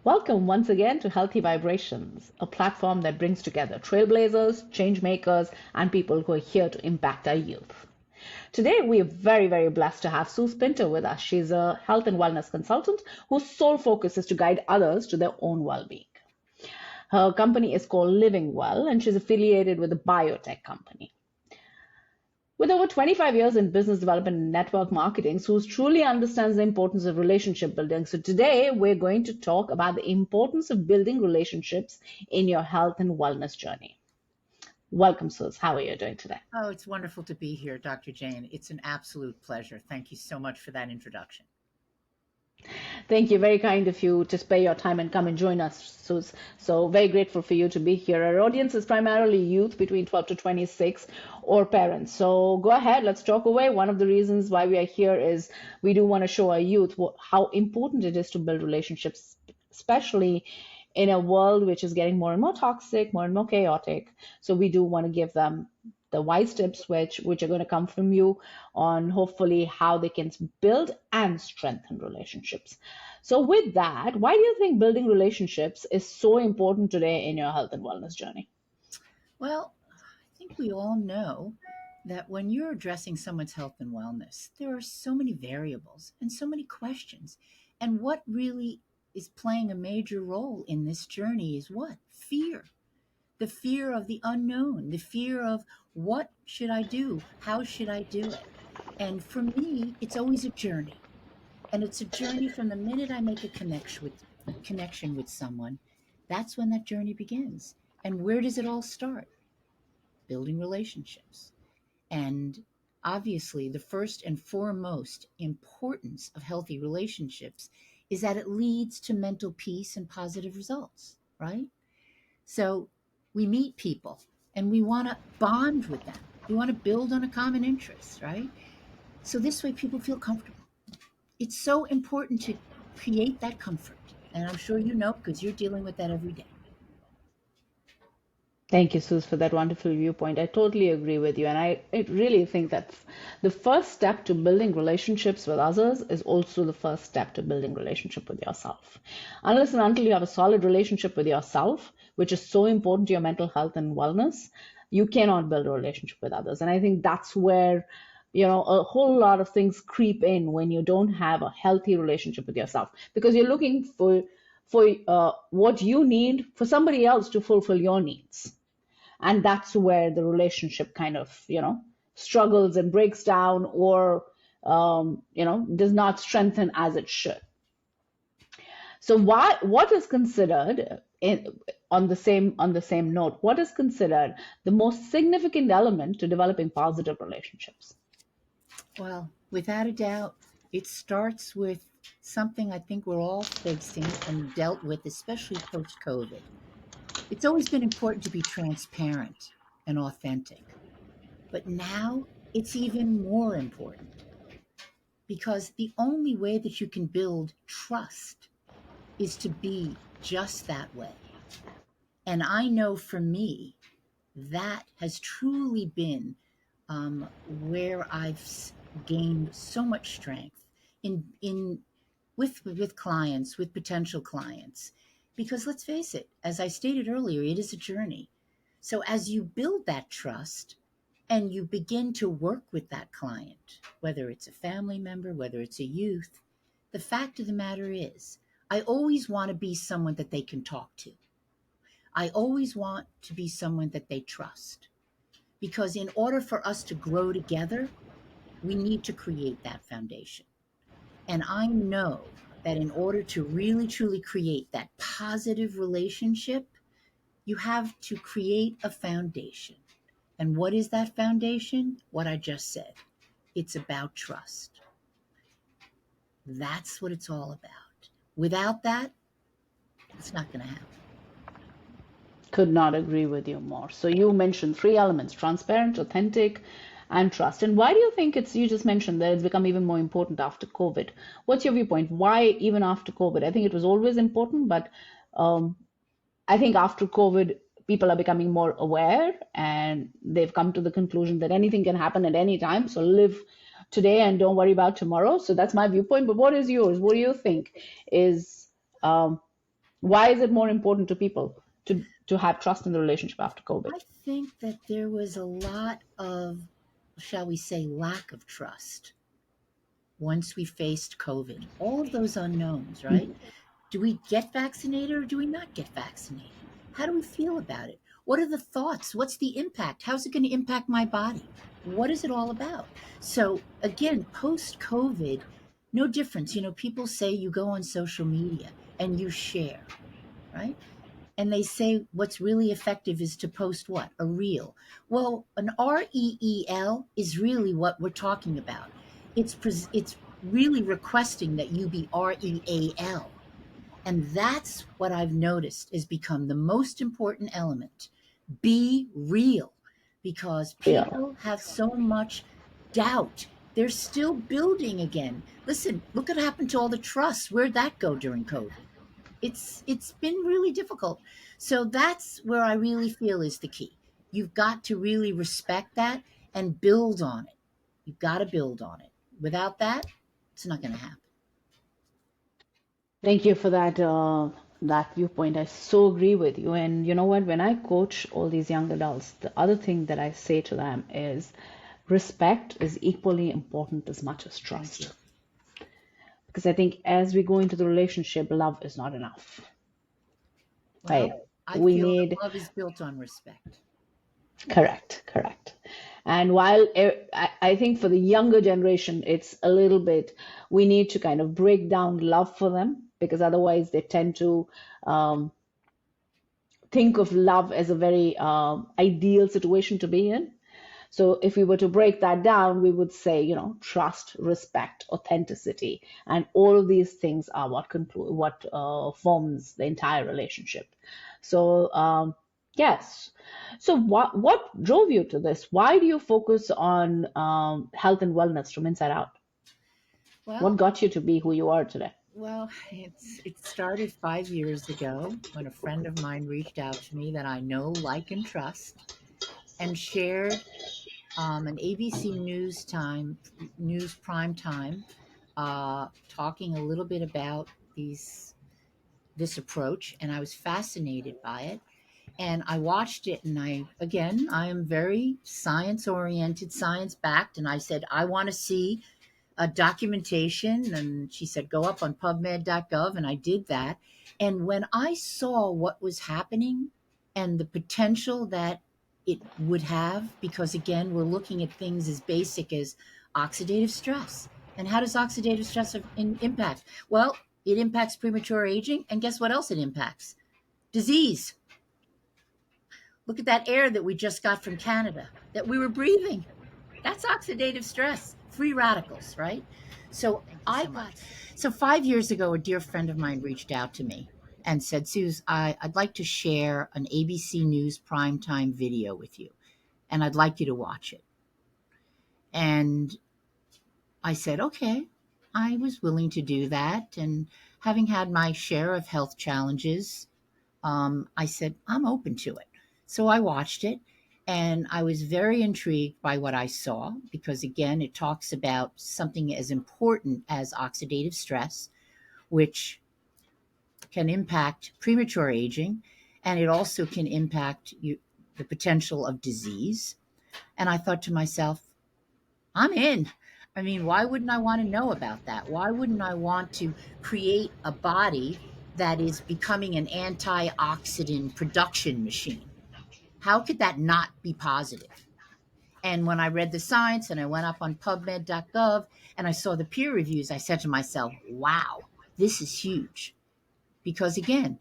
Welcome once again to Healthy Vibrations, a platform that brings together trailblazers, change makers, and people who are here to impact our youth. Today, we are very blessed to have Suz Pinto with us. She's a health and wellness consultant whose sole focus is to guide others to their own well being. Her company is called Living Well, and she's affiliated with a biotech company. With over 25 years in business development and network marketing, Suze truly understands the importance of relationship building. So today we're going to talk about the importance of building relationships in your health and wellness journey. Welcome, Suze. How are you doing today? Oh, it's wonderful to be here, Dr. Jane. It's an absolute pleasure. Thank you so much for that introduction. Thank you. Very kind of you to spare your time and come and join us, Suze. So very grateful for you to be here. Our audience is primarily youth between 12 to 26 or parents. So go ahead, let's talk away. One of the reasons why we are here is we do want to show our youth how important it is to build relationships, especially in a world which is getting more and more toxic, more and more chaotic. So we do want to give them the wise tips which are going to come from you on hopefully how they can build and strengthen relationships. So with that, why do you think building relationships is so important today in your health and wellness journey? Well, I think we all know that when you're addressing someone's health and wellness, there are so many variables and so many questions. And what really is playing a major role in this journey is what? Fear. The fear of the unknown, the fear of what should I do? How should I do it? And for me, it's always a journey. And it's a journey from the minute I make a connection with someone. That's when that journey begins. And where does it all start? Building relationships. And obviously, the first and foremost importance of healthy relationships is that it leads to mental peace and positive results, right? So we meet people and we want to bond with them. We want to build on a common interest, right? So this way people feel comfortable. It's so important to create that comfort. And I'm sure you know because you're dealing with that every day. Thank you, Suze, for that wonderful viewpoint. I totally agree with you. And I really think that the first step to building relationships with others is also the first step to building relationship with yourself. Unless and until you have a solid relationship with yourself, which is so important to your mental health and wellness, you cannot build a relationship with others. And I think that's where, a whole lot of things creep in when you don't have a healthy relationship with yourself because you're looking for what you need for somebody else to fulfill your needs. And that's where the relationship kind of, struggles and breaks down or, does not strengthen as it should. So what is considered on the same note, what is considered the most significant element to developing positive relationships? Well, without a doubt, it starts with something I think we're all facing and dealt with, especially post COVID. It's always been important to be transparent and authentic, but now it's even more important because the only way that you can build trust is to be just that way. And I know for me, that has truly been where I've gained so much strength in with clients, with potential clients. Because let's face it, as I stated earlier, it is a journey. So as you build that trust and you begin to work with that client, whether it's a family member, whether it's a youth, the fact of the matter is, I always want to be someone that they can talk to. I always want to be someone that they trust. Because in order for us to grow together, we need to create that foundation. And I know that in order to really truly create that positive relationship, you have to create a foundation. And what is that foundation? What I just said. It's about trust. That's what it's all about. Without that, it's not going to happen. Could not agree with you more. So you mentioned three elements: transparent, authentic, and trust. And why do you think you just mentioned that it's become even more important after COVID? What's your viewpoint? Why even after COVID? I think it was always important, but um, I think after COVID, people are becoming more aware and they've come to the conclusion that anything can happen at any time. So live today and don't worry about tomorrow. So that's my viewpoint. But what is yours? What do you think is Why is it more important to people to have trust in the relationship after COVID? I think that there was a lot of, shall we say, lack of trust once we faced COVID. All of those unknowns, right? Do we get vaccinated or do we not get vaccinated? How do we feel about it? What are the thoughts? What's the impact? How's it going to impact my body? What is it all about? So, again, post COVID, no difference. People say you go on social media and you share, right? And they say what's really effective is to post what? A reel. Well, an REEL is really what we're talking about. It's really requesting that you be REAL. And that's what I've noticed has become the most important element. Be real, because Yeah. people have so much doubt. They're still building again. Listen, look what happened to all the trusts. Where'd that go during COVID? It's been really difficult. So that's where I really feel is the key. You've got to really respect that and build on it. You've got to build on it. Without that, it's not going to happen. Thank you for that viewpoint. I so agree with you. And you know what? When I coach all these young adults, the other thing that I say to them is respect is equally important as much as Thank you. trust. Because I think as we go into the relationship, love is not enough. Well, Right? I We feel that need love is built on respect. correct, correct. And while I think for the younger generation, it's a little bit, we need to kind of break down love for them because otherwise they tend to um, think of love as a very ideal situation to be in. So if we were to break that down, we would say, trust, respect, authenticity, and all of these things are what forms the entire relationship. So yes. So what drove you to this? Why do you focus on health and wellness from inside out? What Well, got you to be who you are today? it started 5 years ago when a friend of mine reached out to me that I know, like, and trust, and shared an ABC News prime time, talking a little bit about this approach, and I was fascinated by it. And I watched it, and I am very science oriented, science backed, and I said, I want to see a documentation. And she said, go up on pubmed.gov. And I did that. And when I saw what was happening and the potential that it would have, because again, we're looking at things as basic as oxidative stress. And how does oxidative stress impact? Well, it impacts premature aging. And guess what else it impacts? Disease. Look at that air that we just got from Canada that we were breathing. That's oxidative stress, free radicals, right? So I got, so 5 years ago, a dear friend of mine reached out to me and said, Suz, I'd like to share an ABC News primetime video with you, and I'd like you to watch it. And I said, okay. I was willing to do that. And having had my share of health challenges, I said, I'm open to it. So I watched it, and I was very intrigued by what I saw because, again, it talks about something as important as oxidative stress, which can impact premature aging, and it also can impact the potential of disease. And I thought to myself, I'm in. I mean, why wouldn't I want to know about that? Why wouldn't I want to create a body that is becoming an antioxidant production machine? How could that not be positive? And when I read the science and I went up on pubmed.gov and I saw the peer reviews, I said to myself, wow, this is huge. Because again,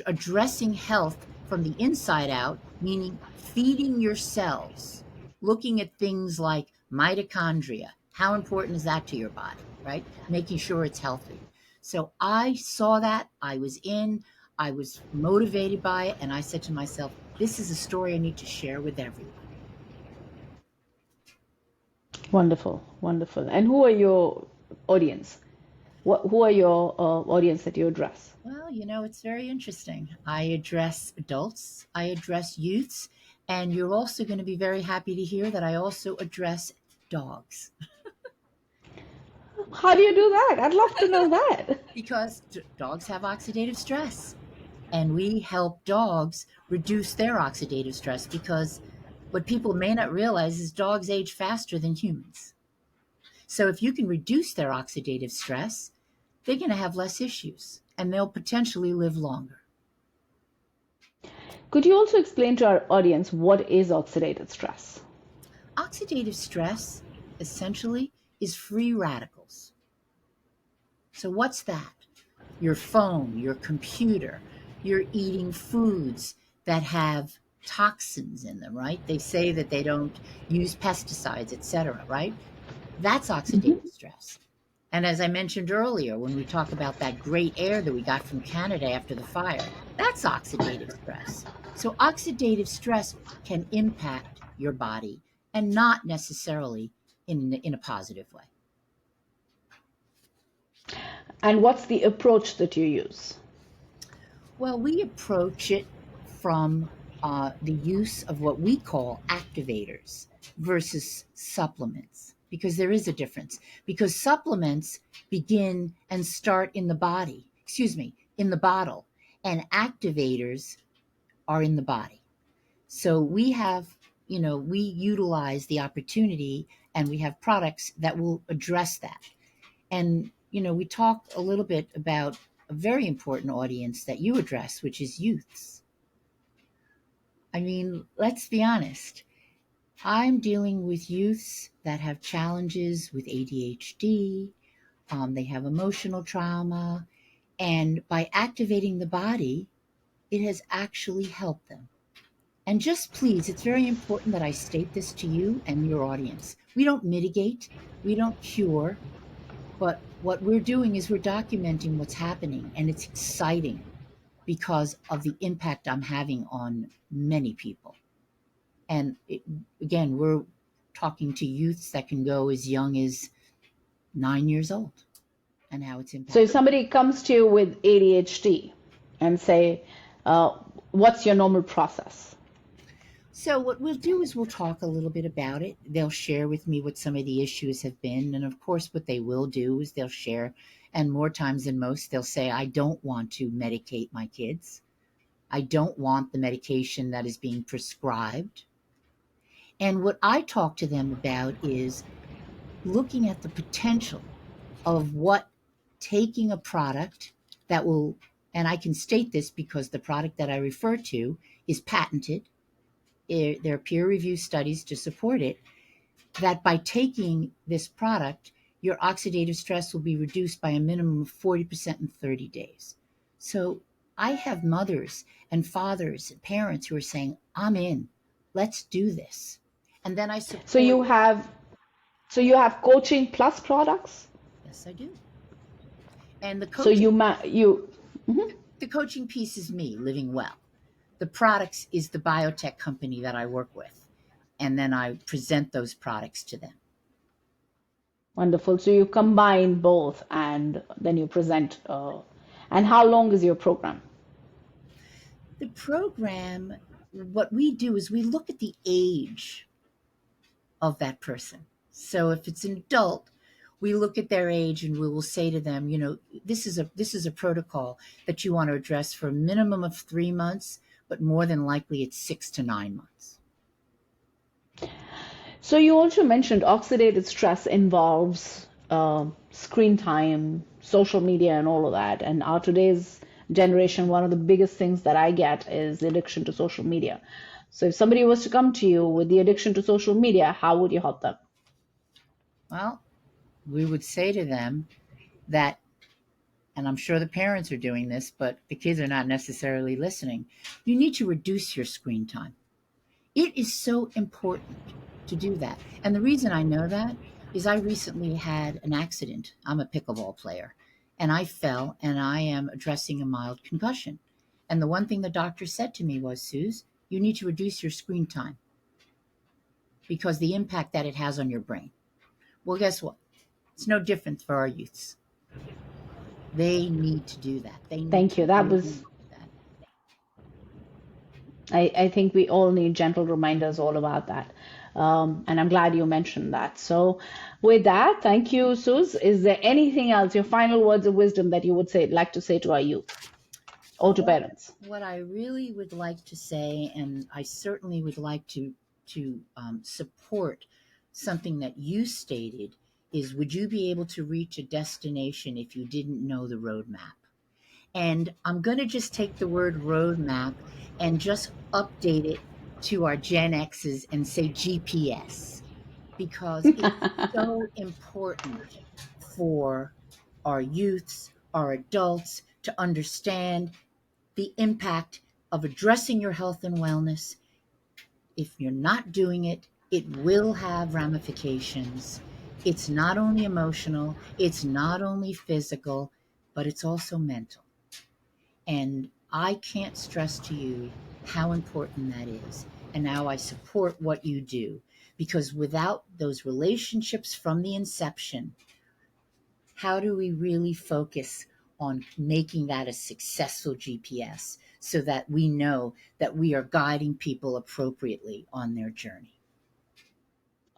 addressing health from the inside out, meaning feeding your cells, looking at things like mitochondria. How important is that to your body, right? Making sure it's healthy. So I saw that. I was in. I was motivated by it. And I said to myself, this is a story I need to share with everyone. Wonderful, wonderful. And who are your audience? Who are your audience that you address? Well, it's very interesting. I address adults, I address youths, and you're also going to be very happy to hear that I also address dogs. How do you do that? I'd love to know that. Because dogs have oxidative stress. And we help dogs reduce their oxidative stress because what people may not realize is dogs age faster than humans. So if you can reduce their oxidative stress, they're going to have less issues and they'll potentially live longer. Could you also explain to our audience what is oxidative stress? Oxidative stress essentially is free radicals. So, what's that? Your phone, your computer, you're eating foods that have toxins in them, right? They say that they don't use pesticides, etc., right? That's oxidative Mhm. stress. And as I mentioned earlier, when we talk about that great air that we got from Canada after the fire, that's oxidative stress. So, oxidative stress can impact your body and not necessarily in a positive way. And what's the approach that you use? Well, we approach it from the use of what we call activators versus supplements, because there is a difference. Because supplements begin and start in the body, excuse me, in the bottle, and activators are in the body. So we have, we utilize the opportunity and we have products that will address that. And, we talk a little bit about a very important audience that you address, which is youths. I mean, let's be honest. I'm dealing with youths that have challenges with ADHD, they have emotional trauma, and by activating the body, it has actually helped them. And just please, it's very important that I state this to you and your audience. We don't mitigate, we don't cure, but what we're doing is we're documenting what's happening, and it's exciting because of the impact I'm having on many people. And again, we're talking to youths that can go as young as 9 years old and how it's So if impacting. somebody comes to you with ADHD and say, uh, what's your normal process? So, what we'll do is we'll talk a little bit about it. They'll share with me what some of the issues have been. And of course, what they will do is they'll share. And more times than most, they'll say, I don't want to medicate my kids. I don't want the medication that is being prescribed. And what I talk to them about is looking at the potential of what taking a product that will, and I can state this because the product that I refer to is patented. There are peer reviewed studies to support it, that by taking this product, your oxidative stress will be reduced by a minimum of 40% in 30 days. So I have mothers and fathers and parents who are saying, I'm in, let's do this. And then I So support, you have so you have coaching plus products. yes, I do. And So you. Mhm. the coaching piece is me living well. The products is the biotech company that I work with. And then I present those products to them. Wonderful. So you combine both and then you present. And how long is your program? The program, what we do is we look at the age of that person. So if it's an adult, we look at their age and we will say to them, this is a protocol that you want to address for a minimum of 3 months, but more than likely it's 6 to 9 months. So you also mentioned oxidative stress involves screen time, social media, and all of that. And our today's generation, one of the biggest things that I get is the addiction to social media. So if somebody was to come to you with the addiction to social media, how would you help them? Well, we would say to them that, and I'm sure the parents are doing this, but the kids are not necessarily listening. You need to reduce your screen time. It is so important to do that. And the reason I know that is I recently had an accident. I'm a pickleball player and I fell and I am addressing a mild concussion. And the one thing the doctor said to me was, Suze, you need to reduce your screen time because the impact that it has on your brain. Well, guess what? It's no different for our youths. They need to do that. They need Thank to you. That really was, do that. I think we all need gentle reminders all about that. And I'm glad you mentioned that. So, with that, thank you, Suz. Is there anything else, your final words of wisdom that you would say, like to say to our youth? or to What parents. what I really would like to say, and I certainly would like to support something that you stated, is would you be able to reach a destination if you didn't know the roadmap? And I'm going to just take the word roadmap and just update it to our Gen X's and say GPS, because it's so important for our youths, our adults to understand the impact of addressing your health and wellness. If you're not doing it, it will have ramifications. It's not only emotional, it's not only physical, but it's also mental. And I can't stress to you how important that is and how I support what you do. Because without those relationships from the inception, how do we really focus on making that a successful GPS so that we know that we are guiding people appropriately on their journey?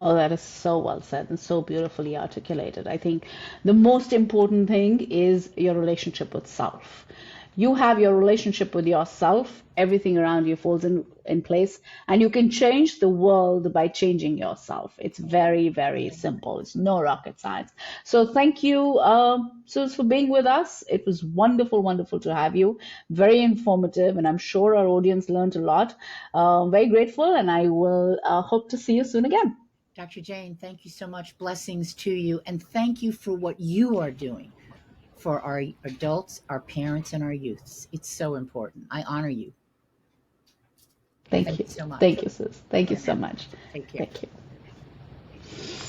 Oh, that is so well said and so beautifully articulated. I think the most important thing is your relationship with self. You have your relationship with yourself, everything around you falls in place, and you can change the world by changing yourself. It's very, very simple. It's no rocket science. So thank you, Suze, for being with us. It was wonderful, wonderful to have you. Very informative, and I'm sure our audience learned a lot. Very grateful, and I will hope to see you soon again. Dr. Jane, thank you so much. Blessings to you. And thank you for what you are doing for our adults, our parents, and our youths. It's so important. I honor you. Thank Thank you. you so much. Thank you, sis. Thank you Bye so now. much. Take care. Thank you.